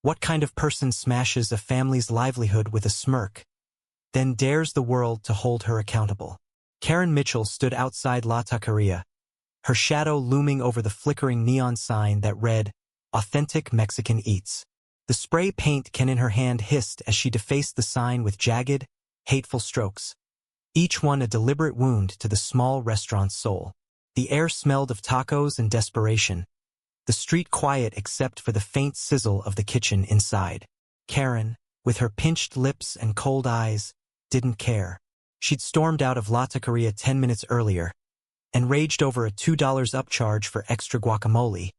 What kind of person smashes a family's livelihood with a smirk, then dares the world to hold her accountable? Karen Mitchell stood outside La Taqueria, her shadow looming over the flickering neon sign that read, "Authentic Mexican Eats." The spray paint can in her hand hissed as she defaced the sign with jagged, hateful strokes, each one a deliberate wound to the small restaurant's soul. The air smelled of tacos and desperation, the street quiet except for the faint sizzle of the kitchen inside. Karen, with her pinched lips and cold eyes, didn't care. She'd stormed out of La Taqueria 10 minutes earlier and raged over a $2 upcharge for extra guacamole,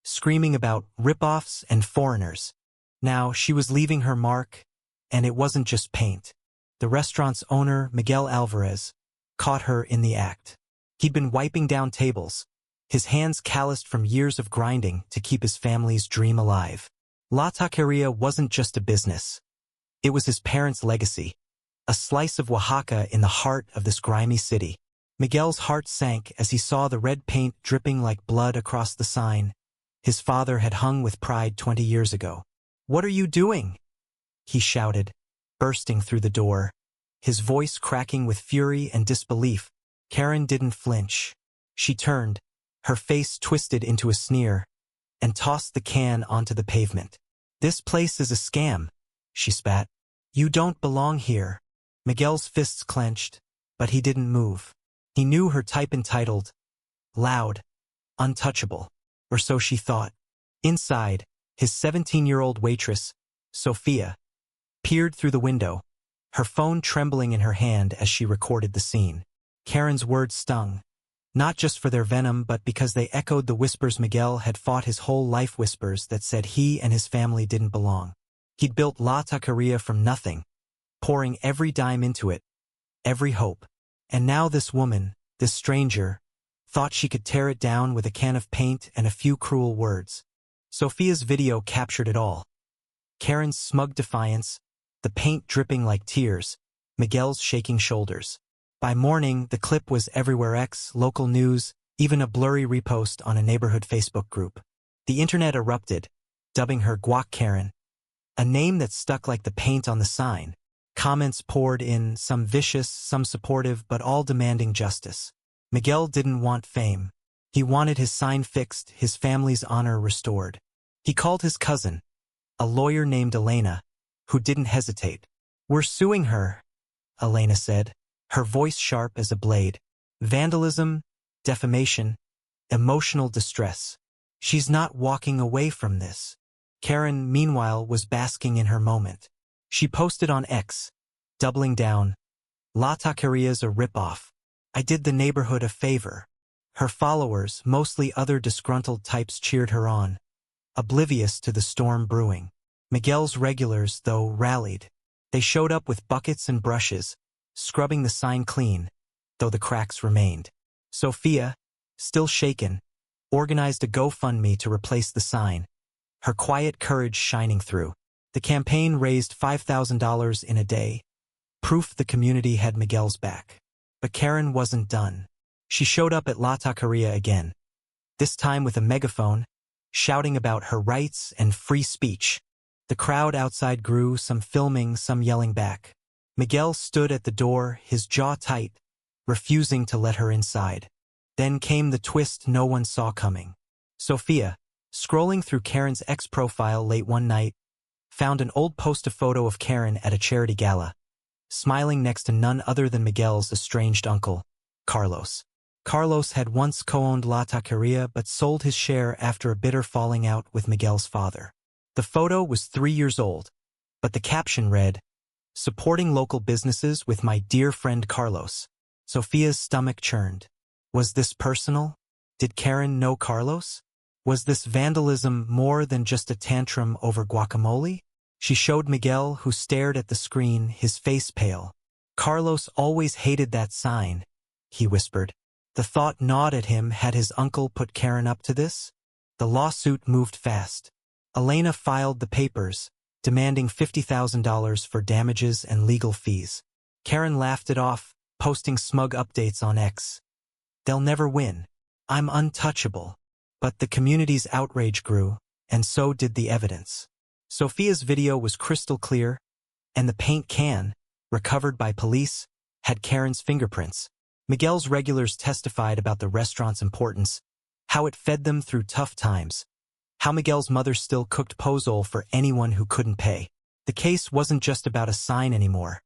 screaming about rip-offs and foreigners. Now she was leaving her mark, and it wasn't just paint. The restaurant's owner, Miguel Alvarez, caught her in the act. He'd been wiping down tables, his hands calloused from years of grinding to keep his family's dream alive. La Taqueria wasn't just a business. It was his parents' legacy, a slice of Oaxaca in the heart of this grimy city. Miguel's heart sank as he saw the red paint dripping like blood across the sign his father had hung with pride 20 years ago. "What are you doing?" he shouted, bursting through the door, his voice cracking with fury and disbelief. Karen didn't flinch. She turned, her face twisted into a sneer, and tossed the can onto the pavement. "This place is a scam," she spat. "You don't belong here." Miguel's fists clenched, but he didn't move. He knew her type: entitled, loud, untouchable, or so she thought. Inside, his 17-year-old waitress, Sophia, peered through the window, her phone trembling in her hand as she recorded the scene. Karen's words stung, not just for their venom but because they echoed the whispers Miguel had fought his whole life, whispers that said he and his family didn't belong. He'd built La Taqueria from nothing, pouring every dime into it, every hope. And now this woman, this stranger, thought she could tear it down with a can of paint and a few cruel words. Sophia's video captured it all. Karen's smug defiance, the paint dripping like tears, Miguel's shaking shoulders. By morning, the clip was everywhere: local news, even a blurry repost on a neighborhood Facebook group. The internet erupted, dubbing her Guac Karen, a name that stuck like the paint on the sign. Comments poured in, some vicious, some supportive, but all demanding justice. Miguel didn't want fame. He wanted his sign fixed, his family's honor restored. He called his cousin, a lawyer named Elena, who didn't hesitate. "We're suing her," Elena said, her voice sharp as a blade. "Vandalism, defamation, emotional distress. She's not walking away from this." Karen, meanwhile, was basking in her moment. She posted on X, doubling down, "La Taqueria's a rip-off. I did the neighborhood a favor." Her followers, mostly other disgruntled types, cheered her on, oblivious to the storm brewing. Miguel's regulars, though, rallied. They showed up with buckets and brushes, scrubbing the sign clean, though the cracks remained. Sophia, still shaken, organized a GoFundMe to replace the sign, her quiet courage shining through. The campaign raised $5,000 in a day, proof the community had Miguel's back. But Karen wasn't done. She showed up at La Taqueria again, this time with a megaphone, shouting about her rights and free speech. The crowd outside grew, some filming, some yelling back. Miguel stood at the door, his jaw tight, refusing to let her inside. Then came the twist no one saw coming. Sophia, scrolling through Karen's X profile late one night, found an old post, a photo of Karen at a charity gala, smiling next to none other than Miguel's estranged uncle, Carlos. Carlos had once co-owned La Taqueria but sold his share after a bitter falling out with Miguel's father. The photo was 3 years old, but the caption read, "Supporting local businesses with my dear friend Carlos." Sophia's stomach churned. Was this personal? Did Karen know Carlos? Was this vandalism more than just a tantrum over guacamole? She showed Miguel, who stared at the screen, his face pale. "Carlos always hated that sign," he whispered. The thought gnawed at him. Had his uncle put Karen up to this? The lawsuit moved fast. Elena filed the papers, demanding $50,000 for damages and legal fees. Karen laughed it off, posting smug updates on X. "They'll never win. I'm untouchable." But the community's outrage grew, and so did the evidence. Sophia's video was crystal clear, and the paint can, recovered by police, had Karen's fingerprints. Miguel's regulars testified about the restaurant's importance, how it fed them through tough times, how Miguel's mother still cooked pozole for anyone who couldn't pay. The case wasn't just about a sign anymore.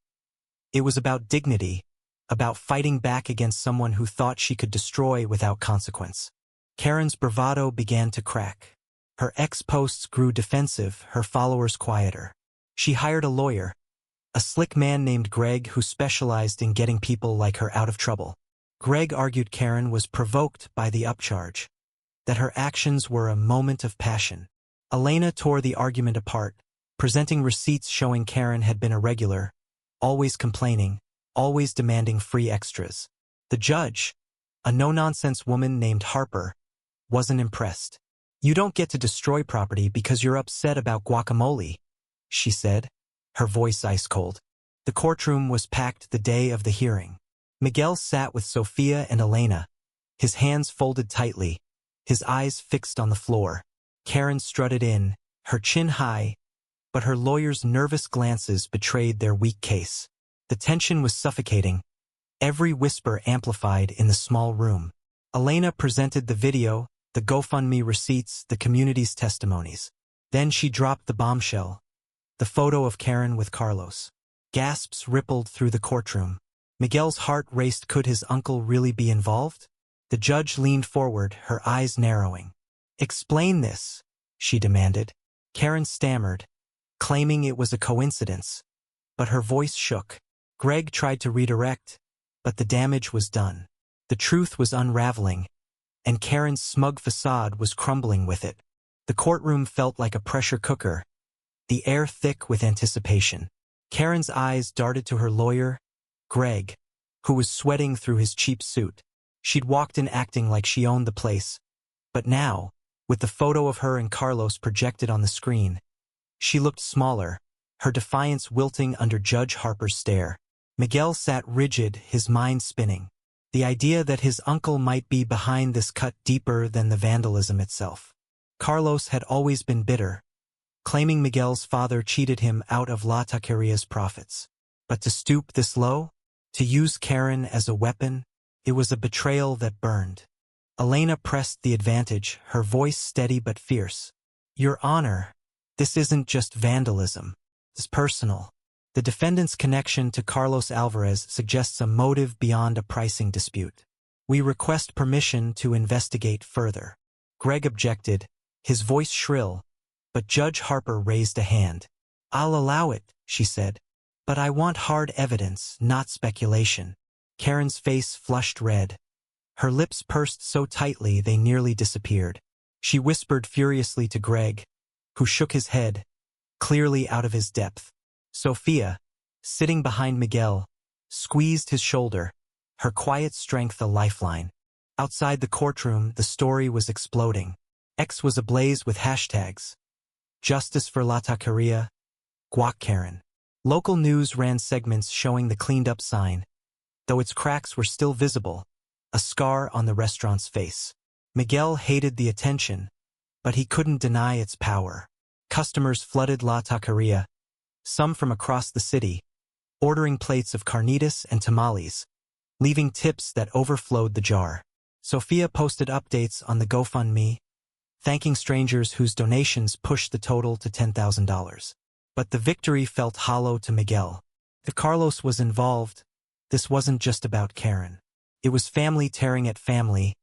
It was about dignity, about fighting back against someone who thought she could destroy without consequence. Karen's bravado began to crack. Her ex-posts grew defensive, her followers quieter. She hired a lawyer, a slick man named Greg who specialized in getting people like her out of trouble. Greg argued Karen was provoked by the upcharge, that her actions were a moment of passion. Elena tore the argument apart, presenting receipts showing Karen had been irregular, always complaining, always demanding free extras. The judge, a no-nonsense woman named Harper, wasn't impressed. "You don't get to destroy property because you're upset about guacamole," she said, her voice ice-cold. The courtroom was packed the day of the hearing. Miguel sat with Sophia and Elena, his hands folded tightly, his eyes fixed on the floor. Karen strutted in, her chin high, but her lawyer's nervous glances betrayed their weak case. The tension was suffocating, every whisper amplified in the small room. Elena presented the video, the GoFundMe receipts, the community's testimonies. Then she dropped the bombshell, the photo of Karen with Carlos. Gasps rippled through the courtroom. Miguel's heart raced. Could his uncle really be involved? The judge leaned forward, her eyes narrowing. "Explain this," she demanded. Karen stammered, claiming it was a coincidence, but her voice shook. Greg tried to redirect, but the damage was done. The truth was unraveling, and Karen's smug facade was crumbling with it. The courtroom felt like a pressure cooker, the air thick with anticipation. Karen's eyes darted to her lawyer, Greg, who was sweating through his cheap suit. She'd walked in acting like she owned the place, but now, with the photo of her and Carlos projected on the screen, she looked smaller, her defiance wilting under Judge Harper's stare. Miguel sat rigid, his mind spinning. The idea that his uncle might be behind this cut deeper than the vandalism itself. Carlos had always been bitter, claiming Miguel's father cheated him out of La Taqueria's profits. But to stoop this low, to use Karen as a weapon, it was a betrayal that burned. Elena pressed the advantage, her voice steady but fierce. "Your Honor, this isn't just vandalism. It's personal. The defendant's connection to Carlos Alvarez suggests a motive beyond a pricing dispute. We request permission to investigate further." Greg objected, his voice shrill, but Judge Harper raised a hand. "I'll allow it," she said, "but I want hard evidence, not speculation." Karen's face flushed red. Her lips pursed so tightly they nearly disappeared. She whispered furiously to Greg, who shook his head, clearly out of his depth. Sophia, sitting behind Miguel, squeezed his shoulder, her quiet strength a lifeline. Outside the courtroom, the story was exploding. X was ablaze with hashtags. Justice for La Taqueria, Guac Karen. Local news ran segments showing the cleaned-up sign, though its cracks were still visible, a scar on the restaurant's face. Miguel hated the attention, but he couldn't deny its power. Customers flooded La Taqueria, some from across the city, ordering plates of carnitas and tamales, leaving tips that overflowed the jar. Sophia posted updates on the GoFundMe, thanking strangers whose donations pushed the total to $10,000. But the victory felt hollow to Miguel. If Carlos was involved, this wasn't just about Karen. It was family tearing at family,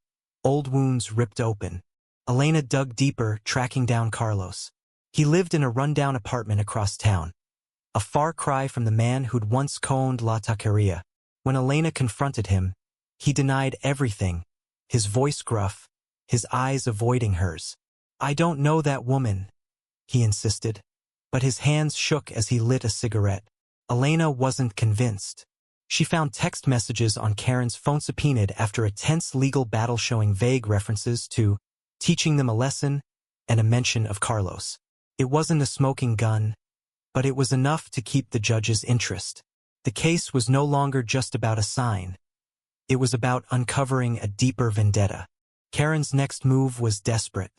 old wounds ripped open. Elena dug deeper, tracking down Carlos. He lived in a rundown apartment across town, a far cry from the man who'd once co-owned La Taqueria. When Elena confronted him, he denied everything, his voice gruff, his eyes avoiding hers. "I don't know that woman," he insisted, but his hands shook as he lit a cigarette. Elena wasn't convinced. She found text messages on Karen's phone subpoenaed after a tense legal battle showing vague references to teaching them a lesson and a mention of Carlos. It wasn't a smoking gun, but it was enough to keep the judge's interest. The case was no longer just about a sign. It was about uncovering a deeper vendetta. Karen's next move was desperate.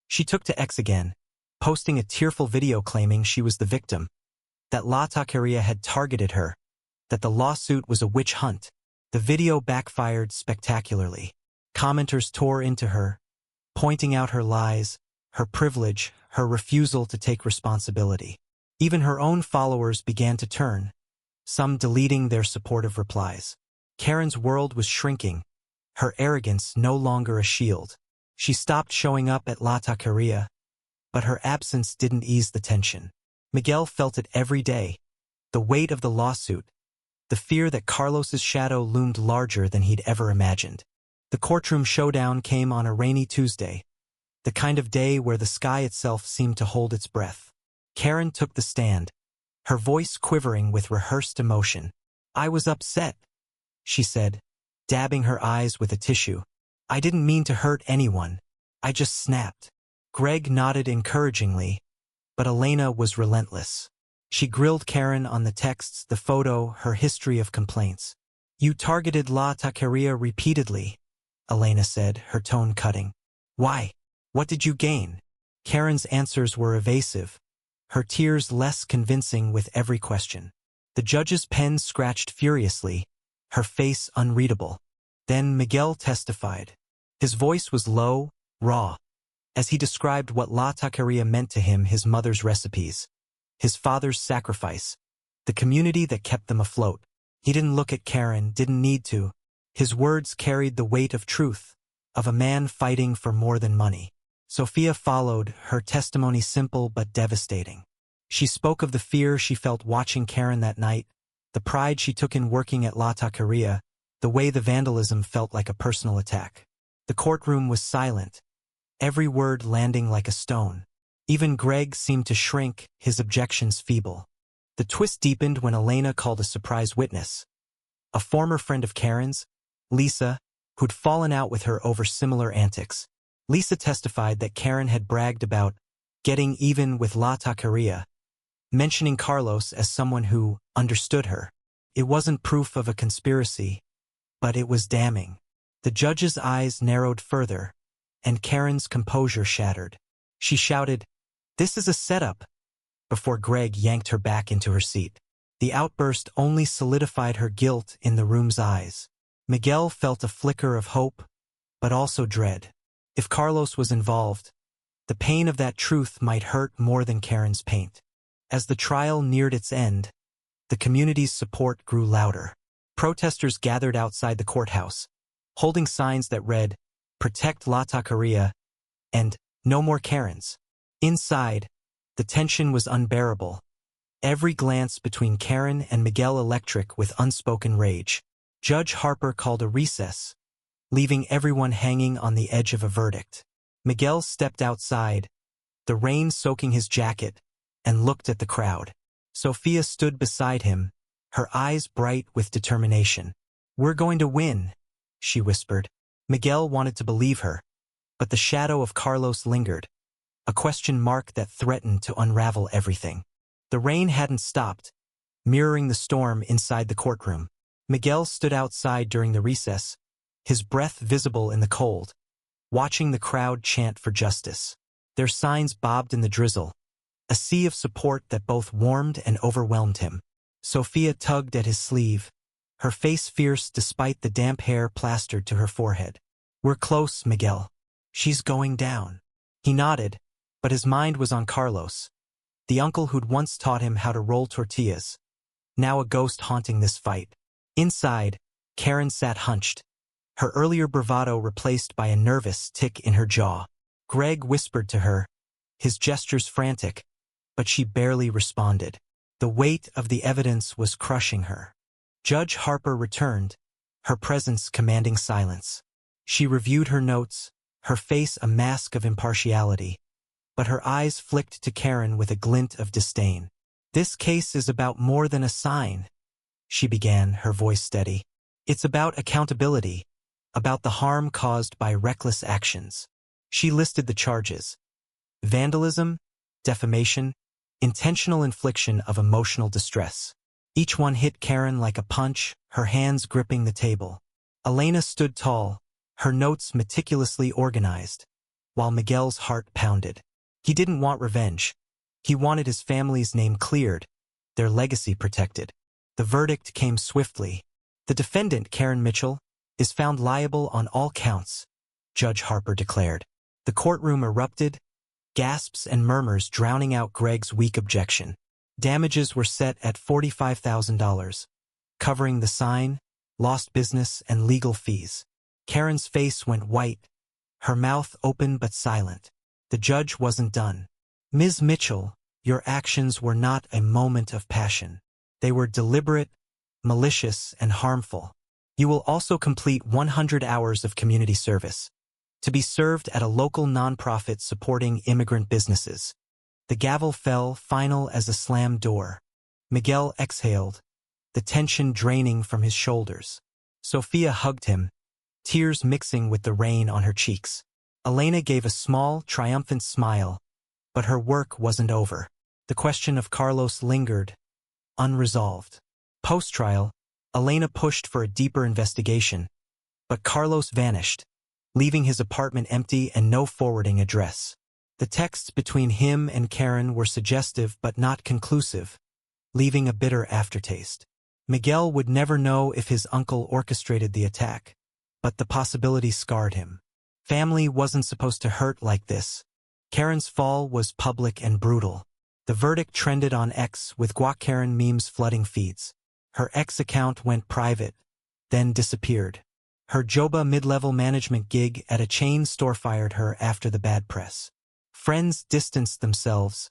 She took to X again, posting a tearful video claiming she was the victim, that La Taqueria had targeted her, that the lawsuit was a witch hunt. The video backfired spectacularly. Commenters tore into her, pointing out her lies, her privilege, her refusal to take responsibility. Even her own followers began to turn, some deleting their supportive replies. Karen's world was shrinking, her arrogance no longer a shield. She stopped showing up at La Taqueria, but her absence didn't ease the tension. Miguel felt it every day, the weight of the lawsuit, the fear that Carlos's shadow loomed larger than he'd ever imagined. The courtroom showdown came on a rainy Tuesday, the kind of day where the sky itself seemed to hold its breath. Karen took the stand, her voice quivering with rehearsed emotion. "I was upset," she said, dabbing her eyes with a tissue. "I didn't mean to hurt anyone. I just snapped." Greg nodded encouragingly, but Elena was relentless. She grilled Karen on the texts, the photo, her history of complaints. "You targeted La Taqueria repeatedly," Elena said, her tone cutting. "Why? What did you gain?" Karen's answers were evasive, her tears less convincing with every question. The judge's pen scratched furiously, her face unreadable. Then Miguel testified. His voice was low, raw, as he described what La Taqueria meant to him, his mother's recipes, his father's sacrifice, the community that kept them afloat. He didn't look at Karen, didn't need to. His words carried the weight of truth, of a man fighting for more than money. Sophia followed, her testimony simple but devastating. She spoke of the fear she felt watching Karen that night, the pride she took in working at La Taqueria, the way the vandalism felt like a personal attack. The courtroom was silent, every word landing like a stone. Even Greg seemed to shrink, his objections feeble. The twist deepened when Elena called a surprise witness. A former friend of Karen's, Lisa, who'd fallen out with her over similar antics. Lisa testified that Karen had bragged about getting even with La Taqueria, mentioning Carlos as someone who understood her. It wasn't proof of a conspiracy, but it was damning. The judge's eyes narrowed further, and Karen's composure shattered. She shouted, "This is a setup," before Greg yanked her back into her seat. The outburst only solidified her guilt in the room's eyes. Miguel felt a flicker of hope, but also dread. If Carlos was involved, the pain of that truth might hurt more than Karen's pain. As the trial neared its end, the community's support grew louder. Protesters gathered outside the courthouse, holding signs that read, "Protect La Taqueria," and "No more Karens." Inside, the tension was unbearable, every glance between Karen and Miguel electric with unspoken rage. Judge Harper called a recess, leaving everyone hanging on the edge of a verdict. Miguel stepped outside, the rain soaking his jacket, and looked at the crowd. Sophia stood beside him, her eyes bright with determination. "We're going to win," she whispered. Miguel wanted to believe her, but the shadow of Carlos lingered, a question mark that threatened to unravel everything. The rain hadn't stopped, mirroring the storm inside the courtroom. Miguel stood outside during the recess, his breath visible in the cold, watching the crowd chant for justice. Their signs bobbed in the drizzle, a sea of support that both warmed and overwhelmed him. Sophia tugged at his sleeve, her face fierce despite the damp hair plastered to her forehead. "We're close, Miguel. She's going down." He nodded, but his mind was on Carlos, the uncle who'd once taught him how to roll tortillas, now a ghost haunting this fight. Inside, Karen sat hunched, her earlier bravado replaced by a nervous tick in her jaw. Greg whispered to her, his gestures frantic, but she barely responded. The weight of the evidence was crushing her. Judge Harper returned, her presence commanding silence. She reviewed her notes, her face a mask of impartiality, but her eyes flicked to Karen with a glint of disdain. "This case is about more than a sign," she began, her voice steady. "It's about accountability, about the harm caused by reckless actions." She listed the charges: vandalism, defamation, intentional infliction of emotional distress. Each one hit Karen like a punch, her hands gripping the table. Elena stood tall, her notes meticulously organized, while Miguel's heart pounded. He didn't want revenge. He wanted his family's name cleared, their legacy protected. The verdict came swiftly. The defendant, Karen Mitchell, is found liable on all counts, Judge Harper declared. The courtroom erupted, gasps and murmurs drowning out Greg's weak objection. Damages were set at $45,000, covering the sign, lost business, and legal fees. Karen's face went white, her mouth open but silent. The judge wasn't done. Ms. Mitchell, your actions were not a moment of passion. They were deliberate, malicious, and harmful. You will also complete 100 hours of community service, to be served at a local nonprofit supporting immigrant businesses. The gavel fell, final as a slammed door. Miguel exhaled, the tension draining from his shoulders. Sophia hugged him, tears mixing with the rain on her cheeks. Elena gave a small, triumphant smile, but her work wasn't over. The question of Carlos lingered, unresolved. Post-trial, Elena pushed for a deeper investigation, but Carlos vanished, leaving his apartment empty and no forwarding address. The texts between him and Karen were suggestive but not conclusive, leaving a bitter aftertaste. Miguel would never know if his uncle orchestrated the attack, but the possibility scarred him. Family wasn't supposed to hurt like this. Karen's fall was public and brutal. The verdict trended on X with Guac Karen memes flooding feeds. Her X account went private, then disappeared. Her Joba mid-level management gig at a chain store fired her after the bad press. Friends distanced themselves,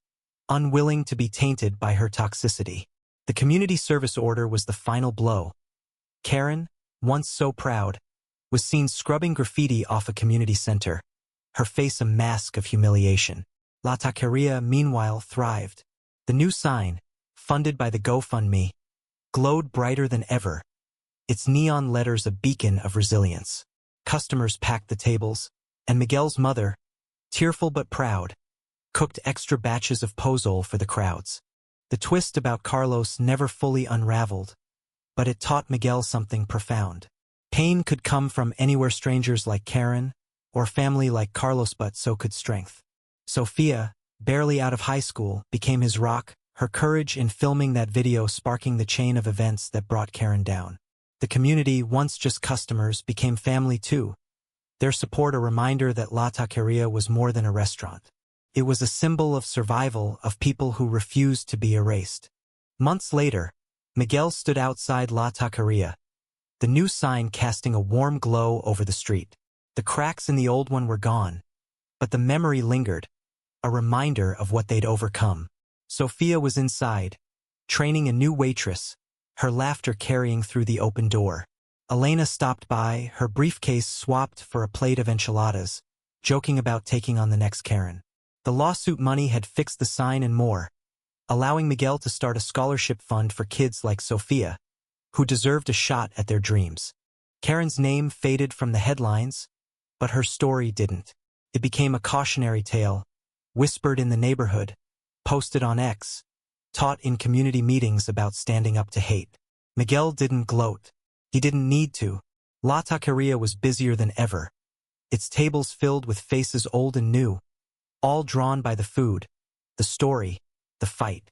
unwilling to be tainted by her toxicity. The community service order was the final blow. Karen, once so proud, was seen scrubbing graffiti off a community center, her face a mask of humiliation. La Taqueria, meanwhile, thrived. The new sign, funded by the GoFundMe, glowed brighter than ever, its neon letters a beacon of resilience. Customers packed the tables, and Miguel's mother, tearful but proud, cooked extra batches of pozole for the crowds. The twist about Carlos never fully unraveled, but it taught Miguel something profound. Pain could come from anywhere, strangers like Karen, or family like Carlos, but so could strength. Sophia, barely out of high school, became his rock, her courage in filming that video sparking the chain of events that brought Karen down. The community, once just customers, became family too. Their support a reminder that La Taqueria was more than a restaurant. It was a symbol of survival, of people who refused to be erased. Months later, Miguel stood outside La Taqueria, the new sign casting a warm glow over the street. The cracks in the old one were gone, but the memory lingered, a reminder of what they'd overcome. Sophia was inside, training a new waitress, her laughter carrying through the open door. Elena stopped by, her briefcase swapped for a plate of enchiladas, joking about taking on the next Karen. The lawsuit money had fixed the sign and more, allowing Miguel to start a scholarship fund for kids like Sophia, who deserved a shot at their dreams. Karen's name faded from the headlines, but her story didn't. It became a cautionary tale, whispered in the neighborhood, posted on X, taught in community meetings about standing up to hate. Miguel didn't gloat. He didn't need to. La Taqueria was busier than ever, its tables filled with faces old and new, all drawn by the food, the story, the fight.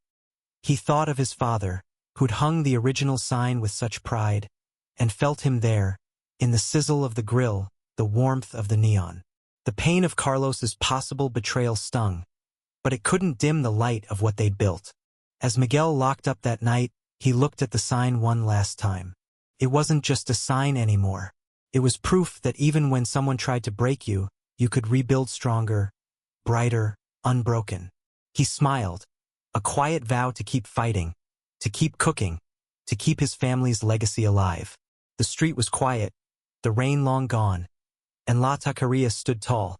He thought of his father, who'd hung the original sign with such pride, and felt him there, in the sizzle of the grill, the warmth of the neon. The pain of Carlos's possible betrayal stung, but it couldn't dim the light of what they'd built. As Miguel locked up that night, he looked at the sign one last time. It wasn't just a sign anymore. It was proof that even when someone tried to break you, you could rebuild stronger, brighter, unbroken. He smiled, a quiet vow to keep fighting, to keep cooking, to keep his family's legacy alive. The street was quiet, the rain long gone, and La Taqueria stood tall,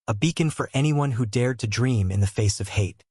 a beacon for anyone who dared to dream in the face of hate.